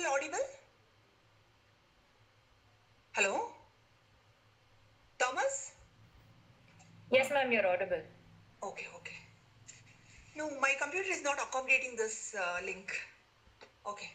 still audible? Hello? Thomas? Yes, ma'am, you're audible. Okay. No, my computer is not accommodating this link. Okay.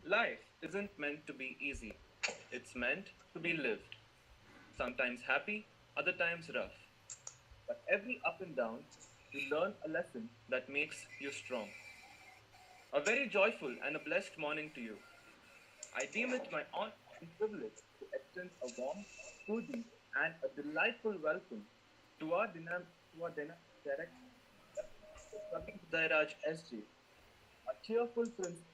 Life isn't meant to be easy. It's meant to be lived. Sometimes happy, other times rough. But every up and down, you learn a lesson that makes you strong. A very joyful and a blessed morning to you. I deem it my honor and privilege to extend a warm, cordial, and a delightful welcome to our director, Praveen Dairaj SG, a cheerful principal,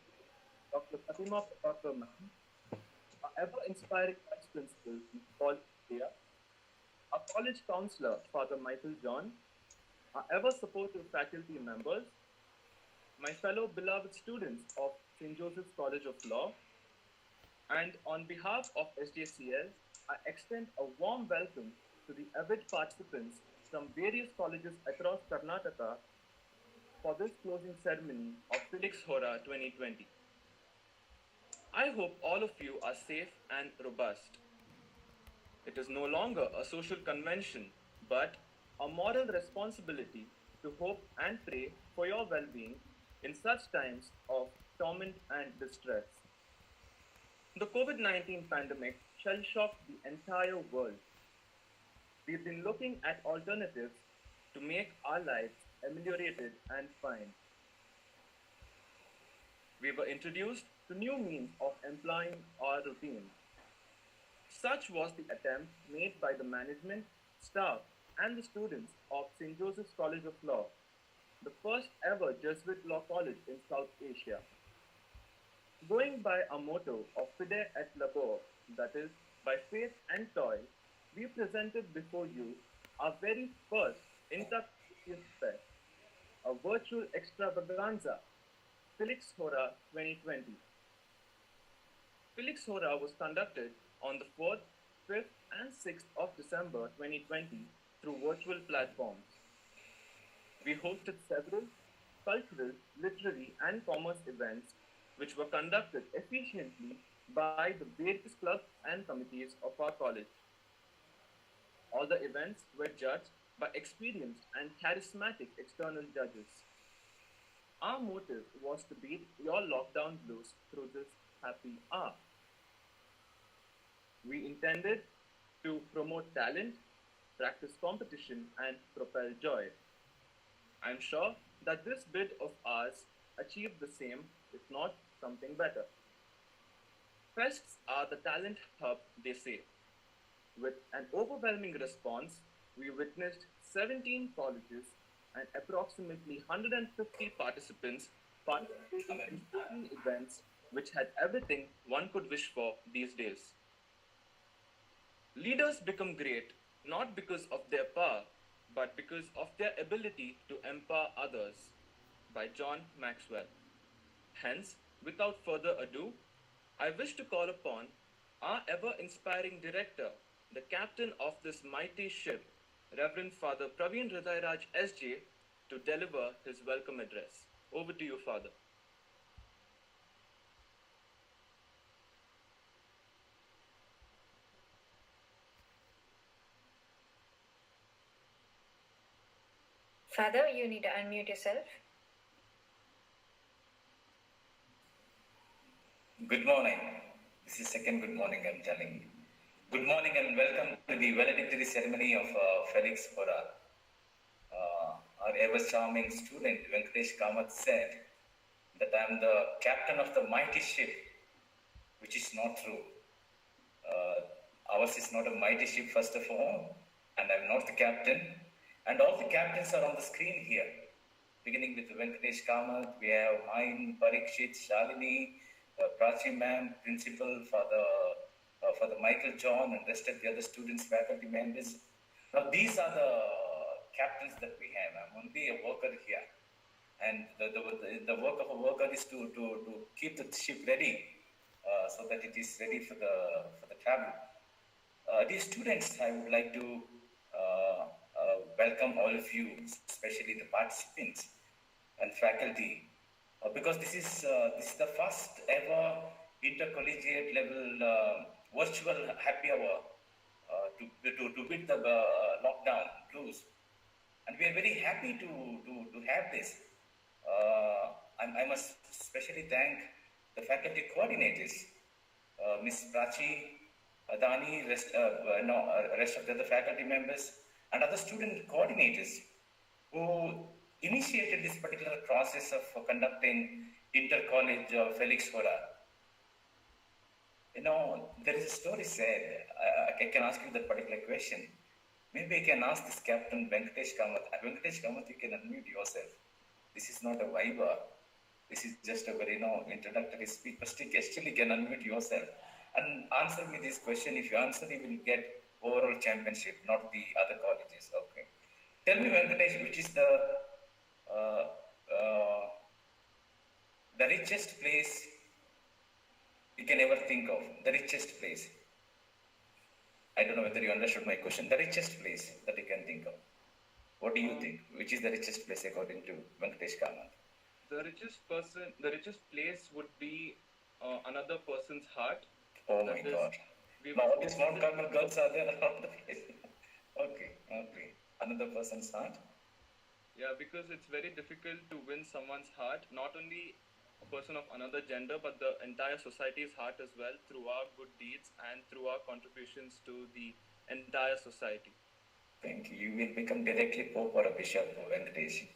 Dr. Fatima Prabhakar Ma'am, our ever-inspiring Vice Principal, Ms. Paul India, our college counselor, Father Michael John, our ever-supportive faculty members, my fellow beloved students of St. Joseph's College of Law, and on behalf of SJCL, I extend a warm welcome to the avid participants from various colleges across Karnataka for this closing ceremony of Felix Hora 2020. I hope all of you are safe and robust. It is no longer a social convention, but a moral responsibility to hope and pray for your well-being in such times of torment and distress. The COVID-19 pandemic shell-shocked the entire world. We've been looking at alternatives to make our lives ameliorated and fine. We were introduced to new means of employing our routine. Such was the attempt made by the management, staff, and the students of St. Joseph's College of Law, the first ever Jesuit law college in South Asia. Going by our motto of Fide et Labor, that is, by faith and toil, we presented before you our very first Inter-Collegiate Fest, a virtual extravaganza, Felix Hora 2020. Felix Hora was conducted on the 4th, 5th, and 6th of December 2020 through virtual platforms. We hosted several cultural, literary, and commerce events which were conducted efficiently by the various clubs and committees of our college. All the events were judged by experienced and charismatic external judges. Our motive was to beat your lockdown blues through this happy hour. We intended to promote talent, practice competition, and propel joy. I'm sure that this bid of ours achieved the same, if not something better. Fests are the talent hub, they say. With an overwhelming response, we witnessed 17 colleges and approximately 150 participants participating in 14 events which had everything one could wish for these days. Leaders become great not because of their power, but because of their ability to empower others. By John Maxwell. Hence, without further ado, I wish to call upon our ever-inspiring director, the captain of this mighty ship, Reverend Father Praveen Hridayraj SJ, to deliver his welcome address. Over to you, Father. Father, you need to unmute yourself. Good morning. This is second good morning I'm telling you. Good morning and welcome to the valedictory ceremony of Felix Hora. Our ever-charming student Venkatesh Kamath said that I am the captain of the mighty ship, which is not true. Ours is not a mighty ship, first of all, and I'm not the captain. And all the captains are on the screen here beginning with Venkatesh Kamath, we have mine, Parikshit, Shalini, Prachi ma'am, principal for the Michael John and rest of the other students, faculty members. Now these are the captains that we have. I'm only a worker here. And the work of a worker is to keep the ship ready so that it is ready for the travel. Dear students, I would like to welcome all of you, especially the participants and faculty, because this is the first ever intercollegiate level virtual happy hour to beat the lockdown blues, and we are very happy to have this. I must especially thank the faculty coordinators, Ms. Prachi, Adani, rest of the other faculty members, and other student coordinators who initiated this particular process of conducting inter-college Felix Hora. You know, there is a story said, I can ask you that particular question. Maybe I can ask this Captain Venkatesh Kamath. Venkatesh Kamath, you can unmute yourself. This is not a viva. This is just a very introductory speech. But still you can unmute yourself and answer me this question. If you answer, you will get overall championship, not the other colleges. Okay. Tell me, Venkatesh, which is the richest place you can ever think of? The richest place. I don't know whether you understood my question. The richest place that you can think of. What do you think? Which is the richest place according to Venkatesh Kamath? The richest place would be another person's heart. Oh my God. Now all these Mount Carmel girls are there around the place. Okay. Another person's heart? Yeah, because it's very difficult to win someone's heart, not only a person of another gender, but the entire society's heart as well, through our good deeds and through our contributions to the entire society. Thank you. You will become directly Pope or a Bishop, Venkatesh.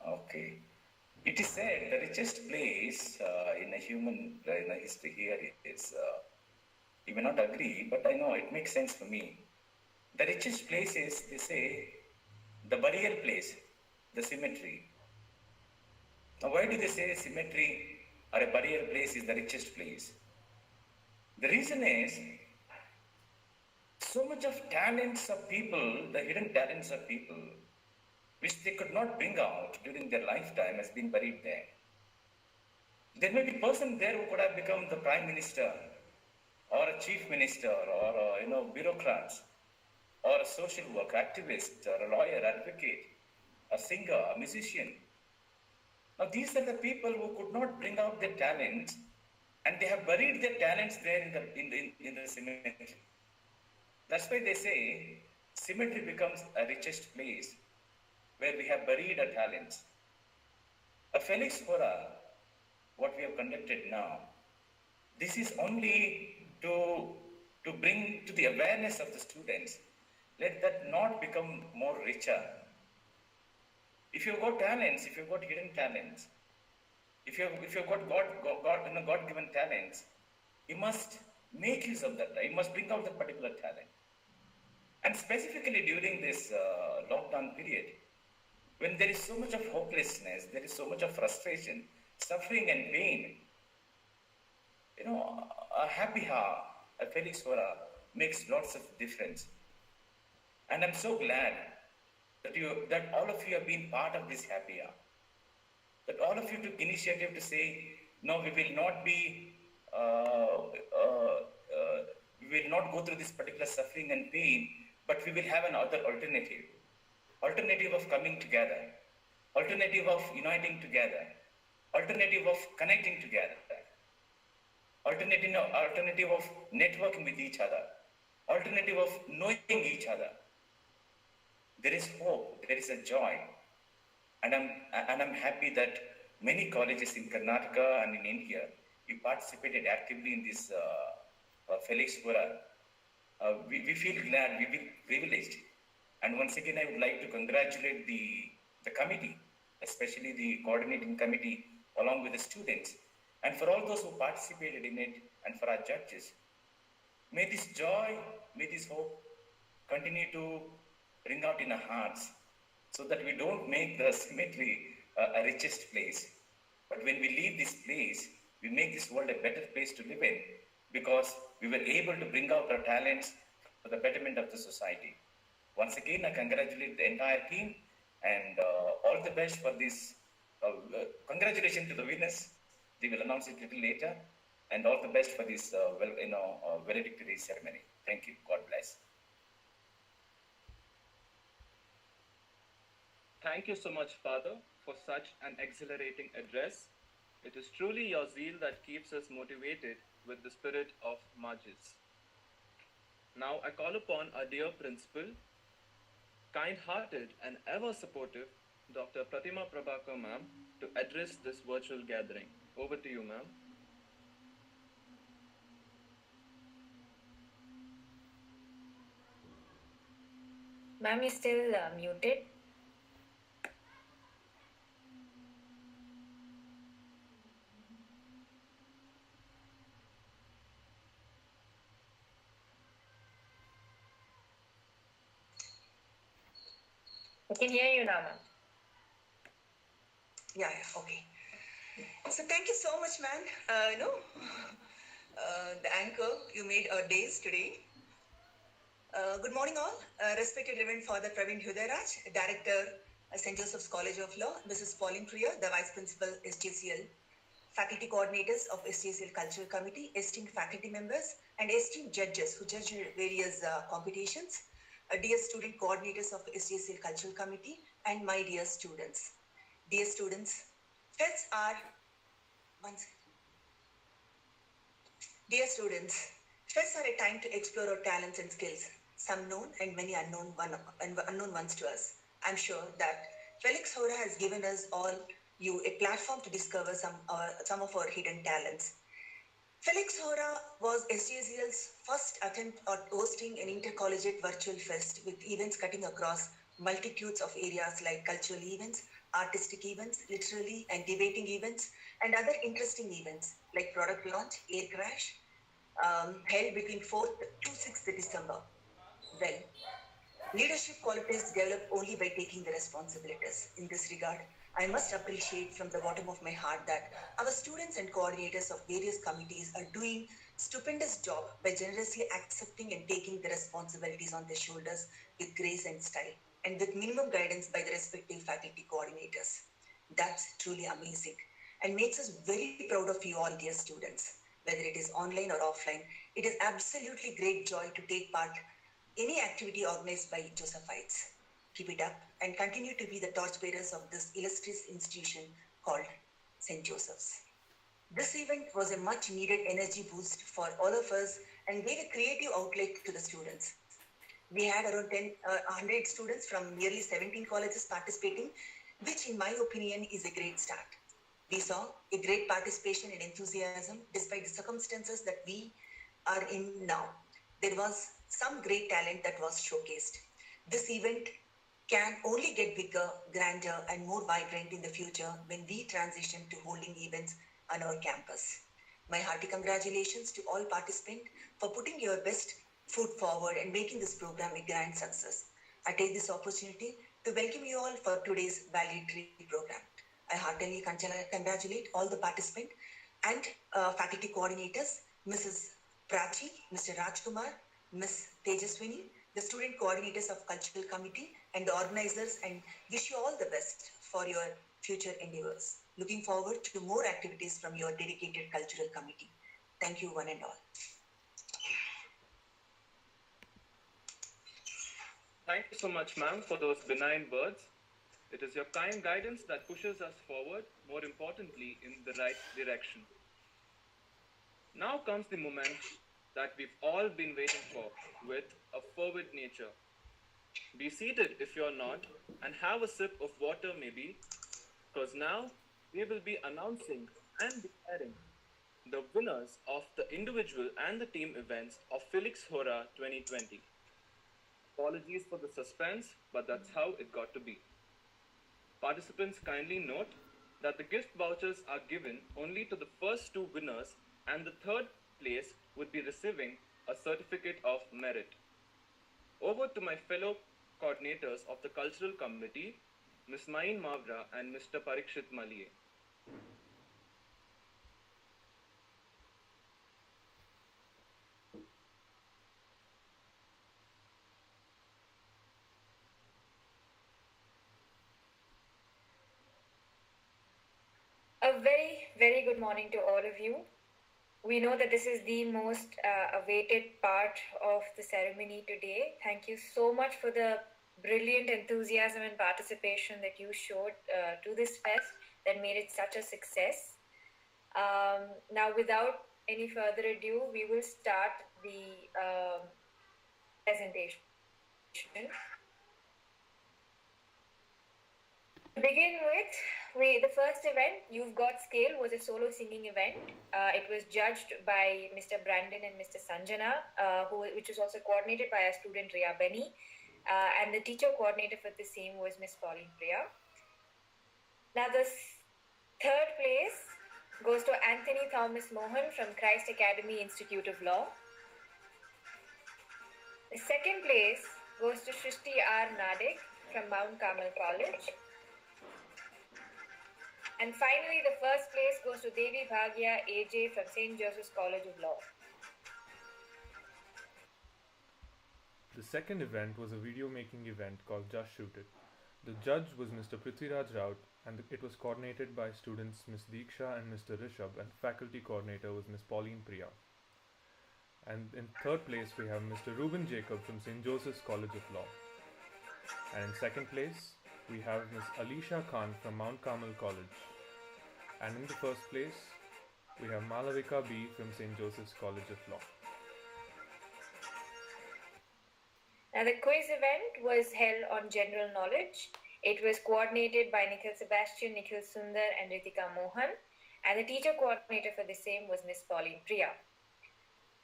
Okay. It is said the richest place in a human history here is, you may not agree, but I know it makes sense for me. The richest place is, they say, the burial place, the cemetery. Now, why do they say cemetery or a burial place is the richest place? The reason is, so much of talents of people, the hidden talents of people, which they could not bring out during their lifetime, has been buried there. There may be a person there who could have become the prime minister, or a chief minister, or bureaucrats, or a social worker, activist, or a lawyer, advocate, a singer, a musician. Now these are the people who could not bring out their talents, and they have buried their talents there in the cemetery. That's why they say cemetery becomes a richest place where we have buried our talents. A Felix Hora, what we have conducted now, this is only to bring to the awareness of the students. Let that not become more richer. If you've got talents, if you've got hidden talents, if you've got God-given talents, you must make use of that. You must bring out that particular talent. And specifically during this lockdown period, when there is so much of hopelessness, there is so much of frustration, suffering and pain, a happy heart, a Felix Hora makes lots of difference. And I'm so glad that all of you have been part of this happy hour. That all of you took initiative to say, no, we will not be, we will not go through this particular suffering and pain, but we will have another alternative. Alternative of coming together, alternative of uniting together, alternative of connecting together, alternative of networking with each other, alternative of knowing each other. There is hope, there is a joy, and I'm happy that many colleges in Karnataka and in India, you participated actively in this Felix Hora. We feel glad, we feel privileged. And once again, I would like to congratulate the committee, especially the coordinating committee, along with the students, and for all those who participated in it, and for our judges. May this joy, may this hope continue to ring out in our hearts, so that we don't make the cemetery a richest place. But when we leave this place, we make this world a better place to live in because we were able to bring out our talents for the betterment of the society. Once again, I congratulate the entire team and all the best for this. Congratulations to the winners. They will announce it a little later. And all the best for this valedictory ceremony. Thank you. God bless. Thank you so much, Father, for such an exhilarating address. It is truly your zeal that keeps us motivated with the spirit of Majlis. Now I call upon our dear principal, kind-hearted and ever supportive, Dr. Pratima Prabhakar ma'am, to address this virtual gathering. Over to you, ma'am. Ma'am is still muted. I can hear you now, ma'am. Yeah, okay. So thank you so much, man. The anchor, you made our days today. Good morning, all. Respected Reverend Father Praveen Hudayaraj, Director, St. Joseph's College of Law, Mrs. Pauline Priya, the Vice Principal, SJCL, faculty coordinators of SJCL Cultural Committee, esteemed faculty members, and esteemed judges who judge various competitions, dear student coordinators of SJCL Cultural Committee, and my dear students. Dear students, fests are Dear students, fests are a time to explore our talents and skills, some known and many unknown ones to us. I'm sure that Felix Hora has given us all you a platform to discover some of our hidden talents. Felix Hora was SJCL's first attempt at hosting an intercollegiate virtual fest with events cutting across multitudes of areas like cultural events, artistic events, literary and debating events, and other interesting events like product launch, air crash, held between 4th to 6th December. Well, leadership qualities develop only by taking the responsibilities. In this regard, I must appreciate from the bottom of my heart that our students and coordinators of various committees are doing stupendous job by generously accepting and taking the responsibilities on their shoulders with grace and style, and with minimum guidance by the respective faculty coordinators. That's truly amazing and makes us very proud of you all, dear students. Whether it is online or offline, it is absolutely great joy to take part any activity organized by Josephites. Keep it up and continue to be the torchbearers of this illustrious institution called St. Joseph's. This event was a much needed energy boost for all of us and gave a creative outlet to the students. We had around 100 students from nearly 17 colleges participating, which in my opinion is a great start. We saw a great participation and enthusiasm despite the circumstances that we are in now. There was some great talent that was showcased. This event can only get bigger, grander, and more vibrant in the future when we transition to holding events on our campus. My hearty congratulations to all participants for putting your best foot forward and making this program a grand success. I take this opportunity to welcome you all for today's valedictory program. I heartily congratulate all the participants and faculty coordinators, Mrs. Prachi, Mr. Rajkumar, Ms. Tejaswini, the student coordinators of Cultural Committee and the organizers, and wish you all the best for your future endeavors. Looking forward to more activities from your dedicated Cultural Committee. Thank you one and all. Thank you so much, ma'am, for those benign words. It is your kind guidance that pushes us forward, more importantly, in the right direction. Now comes the moment that we've all been waiting for with a fervid nature. Be seated if you're not and have a sip of water maybe, because now we will be announcing and declaring the winners of the individual and the team events of Felix Hora 2020. Apologies for the suspense, but that's how it got to be. Participants kindly note that the gift vouchers are given only to the first two winners, and the third place would be receiving a certificate of merit. Over to my fellow coordinators of the Cultural Committee, Miss Main Mavra and Mr. Parikshit Maliye. A very, very good morning to all of you. We know that this is the most awaited part of the ceremony today. Thank you so much for the brilliant enthusiasm and participation that you showed to this fest that made it such a success. Now, without any further ado, we will start the presentation. To begin with, the first event, You've Got Scale, was a solo singing event. It was judged by Mr. Brandon and Mr. Sanjana, which was also coordinated by our student Riya Benny. And the teacher coordinator for the same was Miss Pauline Priya. Now, the third place goes to Anthony Thomas Mohan from Christ Academy Institute of Law. The second place goes to Shrishti R. Nadik from Mount Carmel College. And finally, the first place goes to Devi Bhagya AJ from St. Joseph's College of Law. The second event was a video making event called Just Shoot It. The judge was Mr. Prithviraj Raut, and it was coordinated by students Ms. Deeksha and Mr. Rishabh, and faculty coordinator was Ms. Pauline Priya. And in third place we have Mr. Ruben Jacob from St. Joseph's College of Law. And in second place we have Ms. Alisha Khan from Mount Carmel College. And in the first place we have Malavika B from St. Joseph's College of Law. Now, the quiz event was held on general knowledge. It was coordinated by Nikhil Sebastian, Nikhil Sundar, and Ritika Mohan. And the teacher coordinator for the same was Miss Pauline Priya.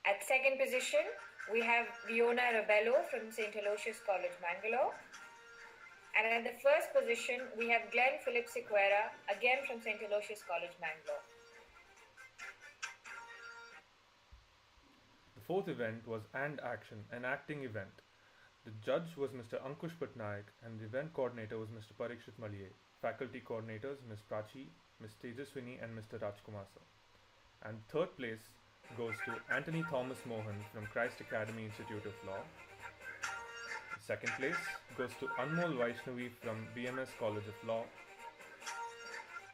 At second position, we have Fiona Rabello from St. Aloysius College, Bangalore. And at the first position, we have Glenn Philip Sequeira, again from St. Aloysius College, Bangalore. The fourth event was And Action, an acting event. The judge was Mr. Ankush Patnaik and the event coordinator was Mr. Parikshit Maliye. Faculty coordinators Ms. Prachi, Ms. Tejaswini and Mr. Rajkumar. And third place goes to Anthony Thomas Mohan from Christ Academy Institute of Law. Second place goes to Anmol Vaishnavi from BMS College of Law.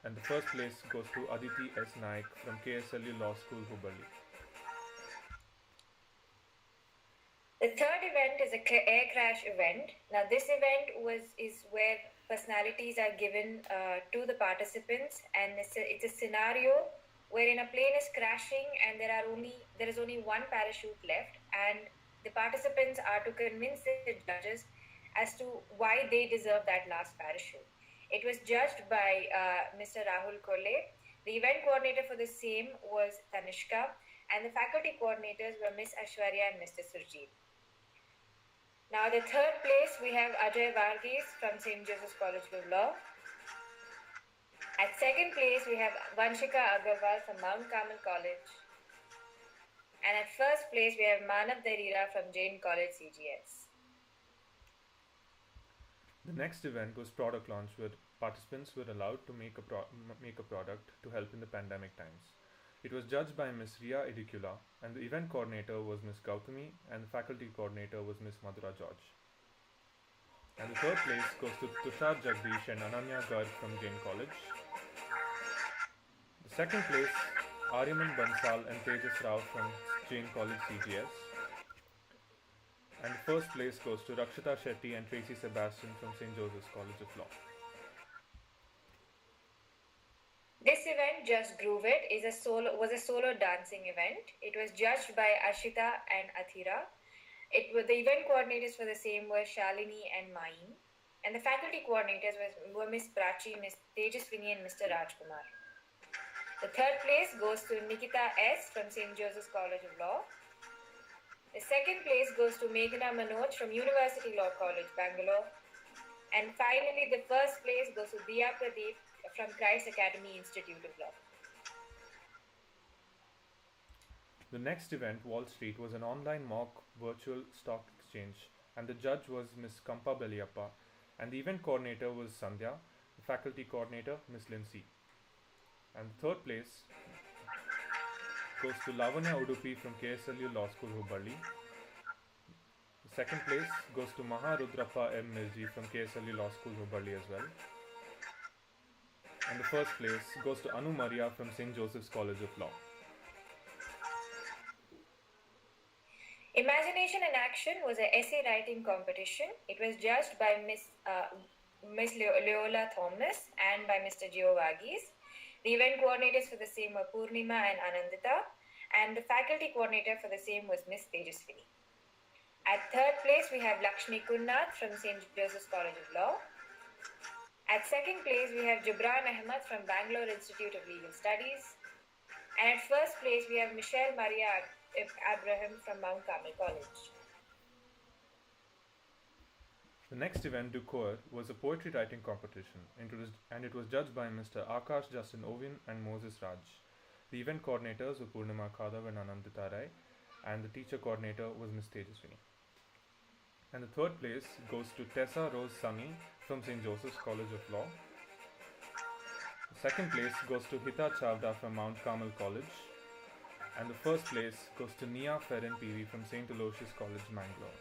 And the first place goes to Aditi S. Naik from KSLU Law School, Hubballi. The third event is a air crash event. Now, this event is where personalities are given to the participants, and it's a scenario wherein a plane is crashing and there is only one parachute left, and the participants are to convince the judges as to why they deserve that last parachute. It was judged by Mr. Rahul Kolle. The event coordinator for the same was Tanishka, and the faculty coordinators were Miss Ashwarya and Mr. Surjit. Now, the third place, we have Ajay Varghese from St. Joseph's College of Law. At second place, we have Vanshika Agarwal from Mount Carmel College. And at first place, we have Manav Darira from Jain College, CGS. The next event was product launch, where participants were allowed to make a product to help in the pandemic times. It was judged by Ms. Ria Idicula, and the event coordinator was Ms. Gautami, and the faculty coordinator was Ms. Madhura George. And the third place goes to Tushar Jagdish and Ananya Garg from Jain College. The second place, Aryaman Bansal and Tejas Rao from Jain College, CGS. And the first place goes to Rakshita Shetty and Tracy Sebastian from St. Joseph's College of Law. This event, Just Groove It, was a solo dancing event. It was judged by Ashita and Athira. The event coordinators for the same were Shalini and Main. And the faculty coordinators were Miss Prachi, Miss Tejaswini and Mr. Rajkumar. The third place goes to Nikita S. from St. Joseph's College of Law. The second place goes to Meghna Manoj from University Law College, Bangalore. And finally, the first place goes to Diya Pradeep from Christ Academy Institute of Law. The next event, Wall Street, was an online mock virtual stock exchange, and the judge was Ms. Kampa Beliappa, And the event coordinator was Sandhya, the faculty coordinator, Miss Lindsay. And the third place goes to Lavanya Udupi from KSLU Law School, Hubballi. The second place goes to Maha Rudrappa M. Milji from KSLU Law School, Hubballi as well. And the first place goes to Anu Maria from St. Joseph's College of Law. Imagination in Action was an essay writing competition. It was judged by Miss Leola Thomas and by Mr. Gio Varghese. The event coordinators for the same were Purnima and Anandita, and the faculty coordinator for the same was Miss Tejaswini. At third place, we have Lakshmi Kunnath from St. Joseph's College of Law. At second place, we have Jibran Ahmad from Bangalore Institute of Legal Studies. And at first place, we have Michelle Maria Abraham from Mount Carmel College. The next event du coeur was a poetry writing competition, and it was judged by Mr. Akash Justin Ovin and Moses Raj. The event coordinators were Purnima Khadav and Anandita Rai, and the teacher coordinator was Ms. Tejaswini. And the third place goes to Tessa Rose Sami from St. Joseph's College of Law. The second place goes to Hita Chavda from Mount Carmel College. And the first place goes to Nia Ferrin PV from St. Aloysius College, Mangalore.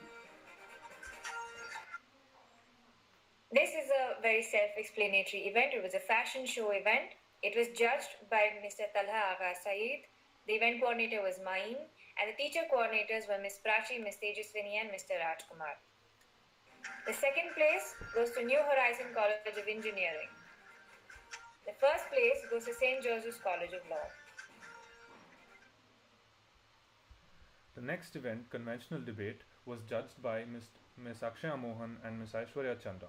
This is a very self-explanatory event. It was a fashion show event. It was judged by Mr. Talha Agha Saeed. The event coordinator was Main, and the teacher coordinators were Ms. Prachi, Ms. Tejaswini, and Mr. Rajkumar. The second place goes to New Horizon College of Engineering. The first place goes to St. Joseph's College of Law. The next event, Conventional Debate, was judged by Ms. Akshaya Mohan and Ms. Aishwarya Chandra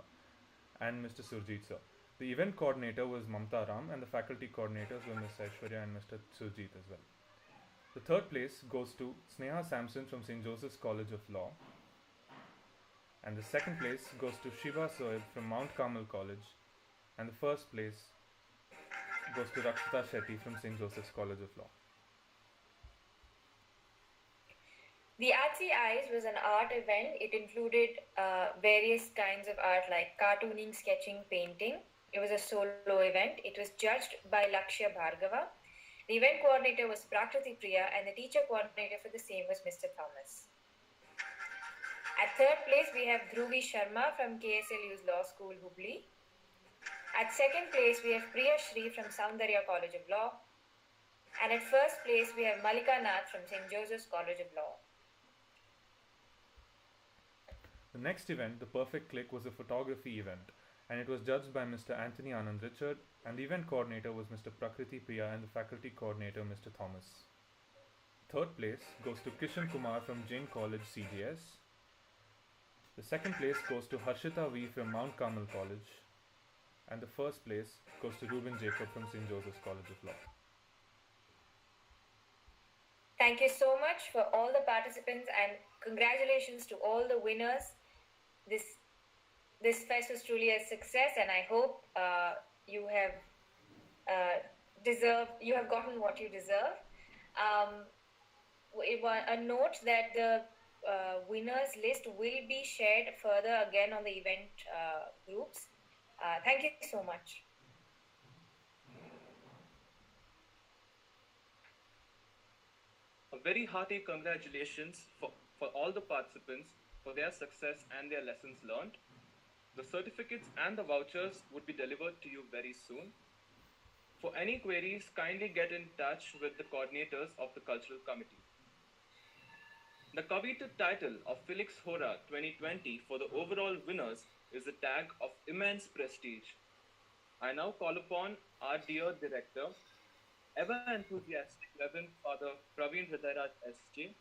and Mr. Surjit Sir. The event coordinator was Mamta Ram, and the faculty coordinators were Ms. Aishwarya and Mr. Surjit as well. The third place goes to Sneha Sampson from St. Joseph's College of Law. And the second place goes to Shiva Soeb from Mount Carmel College. And the first place goes to Rakshita Shetty from St. Joseph's College of Law. The Artsy Eyes was an art event. It included various kinds of art like cartooning, sketching, painting. It was a solo event. It was judged by Lakshya Bhargava. The event coordinator was Prakriti Priya, and the teacher coordinator for the same was Mr. Thomas. At third place, we have Dhruvi Sharma from KSLU's Law School, Hubli. At second place, we have Priya Shri from Soundarya College of Law. And at first place, we have Malika Nath from St. Joseph's College of Law. The next event, The Perfect Click, was a photography event, and it was judged by Mr. Anthony Anand Richard, and the event coordinator was Mr. Prakriti Priya and the faculty coordinator Mr. Thomas. Third place goes to Kishan Kumar from Jain College, CGS. The second place goes to Harshita V from Mount Carmel College, and the first place goes to Ruben Jacob from St. Joseph's College of Law. Thank you so much for all the participants, and congratulations to all the winners. This fest was truly a success, and I hope you have gotten what you deserve. A note that the winners list will be shared further again on the event groups. Thank you so much. A very hearty congratulations for all the participants for their success and their lessons learned. The certificates and the vouchers would be delivered to you very soon. For any queries, kindly get in touch with the coordinators of the Cultural Committee. The coveted title of Felix Hora 2020 for the overall winners is a tag of immense prestige. I now call upon our dear director, ever enthusiastic Reverend Father Praveen Hridayraj SJ,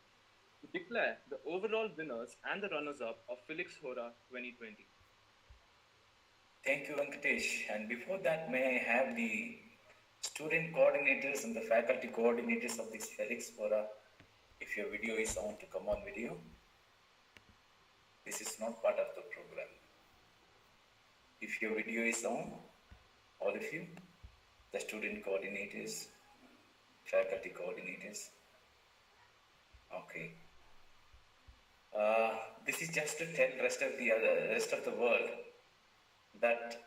to declare the overall winners and the runners-up of Felix Hora 2020. Thank you, Venkatesh. And before that, may I have the student coordinators and the faculty coordinators of this Felix Hora, if your video is on, to come on video. This is not part of the program. If your video is on, all of you, the student coordinators, faculty coordinators. Okay. This is just to tell rest of the world that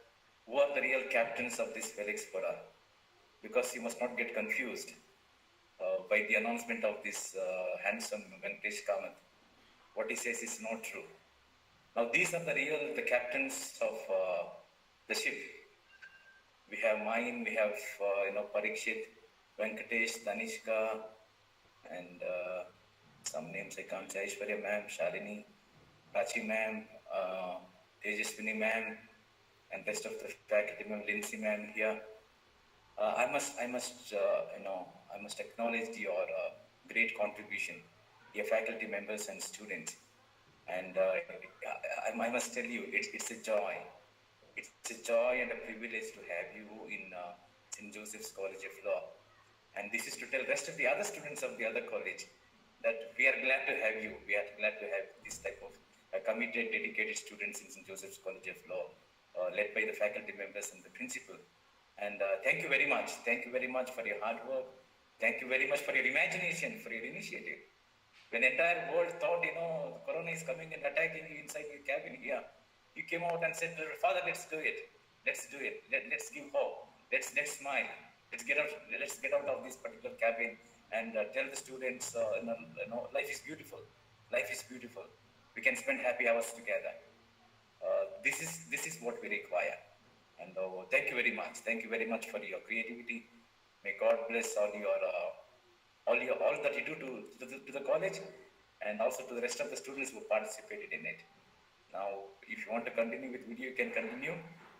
who are the real captains of this Felix Hora, because you must not get confused by the announcement of this handsome Venkatesh Kamath. What he says is not true. Now these are the captains of the ship. We have mine, we have Parikshit, Venkatesh, Tanishka, and some names I can't say, Aishwarya ma'am, Shalini, Prachi ma'am, Tejaswini ma'am, and rest of the faculty ma'am, Lindsay ma'am here. I must acknowledge your great contribution, your faculty members and students. And I must tell you, it's a joy. It's a joy and a privilege to have you in St. Joseph's College of Law. And this is to tell the rest of the other students of the other college that we are glad to have you. We are glad to have this type of committed, dedicated students in St. Joseph's College of Law, led by the faculty members and the principal. And thank you very much. Thank you very much for your hard work. Thank you very much for your imagination, for your initiative. When the entire world thought, Corona is coming and attacking you inside your cabin here, you came out and said, Father, let's do it. Let's do it. Let's give hope. Let's smile. Let's get out of this particular cabin and tell the students, life is beautiful. Life is beautiful. We can spend happy hours together. This is what we require. And thank you very much. Thank you very much for your creativity. May God bless all that you do to the college, and also to the rest of the students who participated in it. Now, if you want to continue with video, you can continue.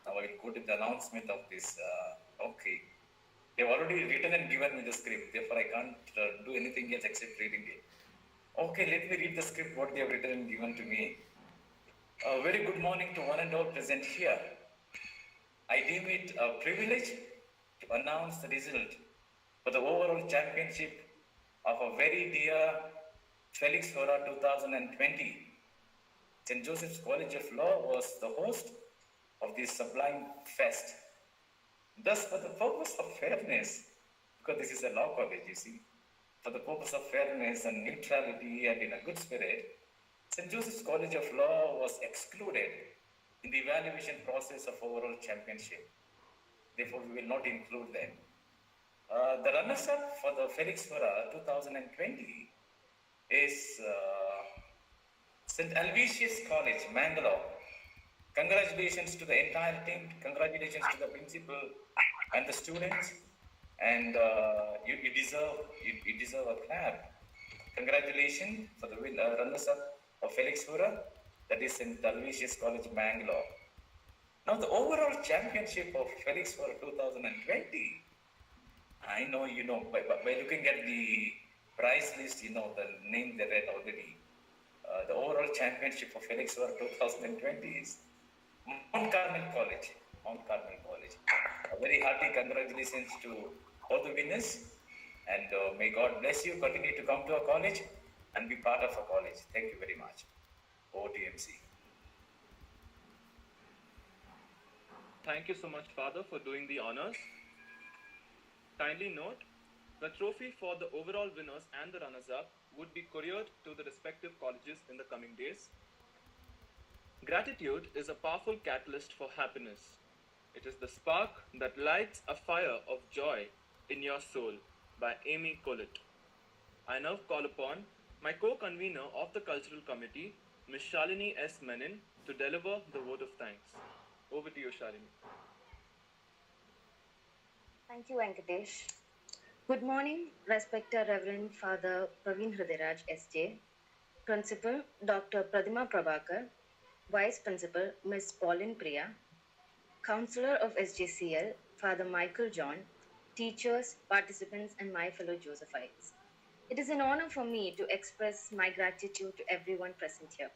Now I will go to the announcement of this. Okay. They've already written and given me the script, therefore I can't do anything else except reading it. Okay, let me read the script, what they have written and given to me. A very good morning to one and all present here. I deem it a privilege to announce the result for the overall championship of a very dear Felix Hora 2020. St. Joseph's College of Law was the host of this sublime fest. Thus, for the purpose of fairness, because this is a law college, you see, for the purpose of fairness and neutrality and in a good spirit, St. Joseph's College of Law was excluded in the evaluation process of overall championship. Therefore, we will not include them. The runners-up for the Felix Hora 2020 is St. Aloysius College, Mangalore. Congratulations to the entire team. Congratulations to the principal and the students. And you deserve a clap. Congratulations for the runners-up of Felix Hora, that is St. Aloysius College, Mangalore. Now, the overall championship of Felix Hora 2020, I know, by looking at the prize list, the name they read already. The overall championship of Felix Hora 2020 is Mount Carmel College. A very hearty congratulations to all the winners, and may God bless you. Continue to come to our college and be part of our college. Thank you very much. Over to MC. Thank you so much, Father, for doing the honors. Kindly note, the trophy for the overall winners and the runners-up would be couriered to the respective colleges in the coming days. Gratitude is a powerful catalyst for happiness. It is the spark that lights a fire of joy in your soul, by Amy Collett. I now call upon my co-convener of the Cultural Committee, Ms. Shalini S. Menon, to deliver the vote of thanks. Over to you, Shalini. Thank you, Venkatesh. Good morning, respected Reverend Father Praveen Hridayaraj S.J., Principal Dr. Pradima Prabhakar, Vice Principal Ms. Pauline Priya, Counselor of SJCL Father Michael John, teachers, participants, and my fellow Josephites. It is an honor for me to express my gratitude to everyone present here.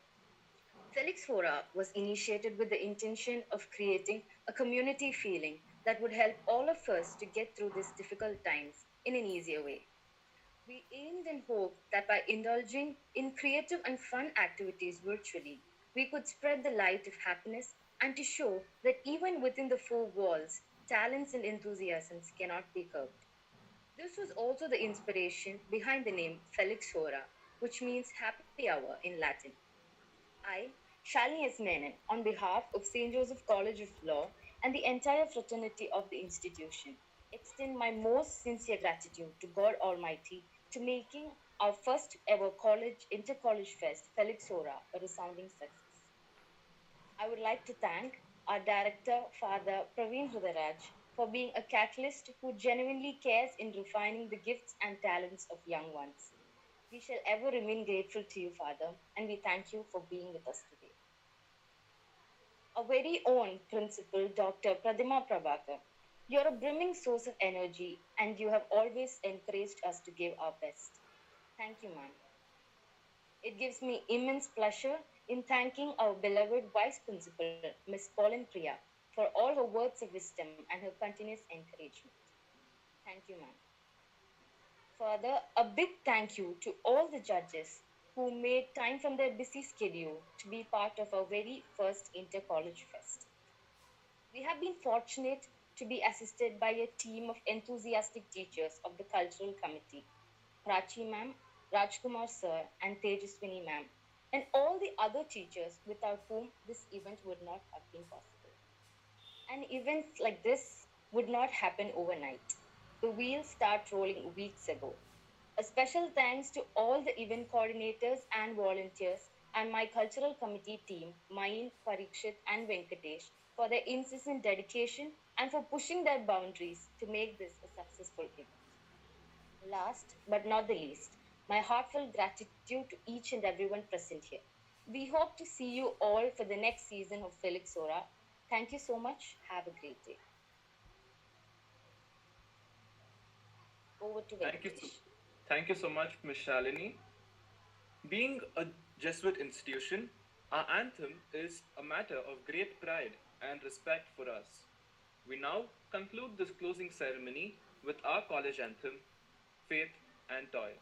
Felix Hora was initiated with the intention of creating a community feeling that would help all of us to get through these difficult times in an easier way. We aimed and hoped that by indulging in creative and fun activities virtually, we could spread the light of happiness and to show that even within the four walls, talents and enthusiasms cannot be curbed. This was also the inspiration behind the name Felix Hora, which means happy hour in Latin. I, Shalini S. Menon, on behalf of St. Joseph College of Law and the entire fraternity of the institution, extend my most sincere gratitude to God Almighty to making our first ever college inter-college fest, Felix Hora, a resounding success. I would like to thank our director, Father Praveen Hrudaraj, for being a catalyst who genuinely cares in refining the gifts and talents of young ones. We shall ever remain grateful to you, Father, and we thank you for being with us today. Our very own principal, Dr. Pradima Prabhakar. You're a brimming source of energy, and you have always encouraged us to give our best. Thank you, ma'am. It gives me immense pleasure in thanking our beloved Vice Principal, Miss Pauline Priya, for all her words of wisdom and her continuous encouragement. Thank you, ma'am. Further, a big thank you to all the judges who made time from their busy schedule to be part of our very first inter-college fest. We have been fortunate to be assisted by a team of enthusiastic teachers of the Cultural Committee, Prachi ma'am, Rajkumar sir, and Tejaswini ma'am, and all the other teachers without whom this event would not have been possible. And events like this would not happen overnight. The wheels start rolling weeks ago. A special thanks to all the event coordinators and volunteers and my cultural committee team, Main, Parikshit, and Venkatesh, for their incessant dedication and for pushing their boundaries to make this a successful event. Last but not the least, my heartfelt gratitude to each and everyone present here. We hope to see you all for the next season of Felix Hora. Thank you so much. Have a great day. Over to Venkatesh. Thank you so much, Ms. Shalini. Being a Jesuit institution, our anthem is a matter of great pride and respect for us. We now conclude this closing ceremony with our college anthem, Faith and Toil.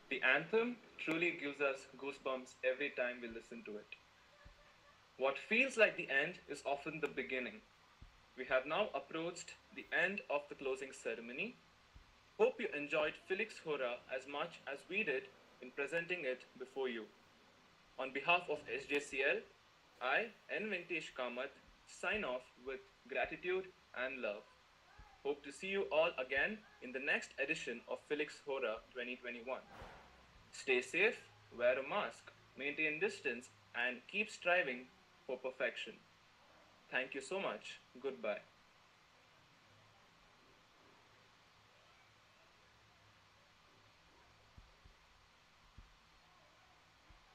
The anthem truly gives us goosebumps every time we listen to it. What feels like the end is often the beginning. We have now approached the end of the closing ceremony. Hope you enjoyed Felix Hora as much as we did in presenting it before you. On behalf of SJCL, I, N. Venkatesh Kamath, sign off with gratitude and love. Hope to see you all again in the next edition of Felix Hora 2021. Stay safe, wear a mask, maintain distance, and keep striving for perfection. Thank you so much. Goodbye.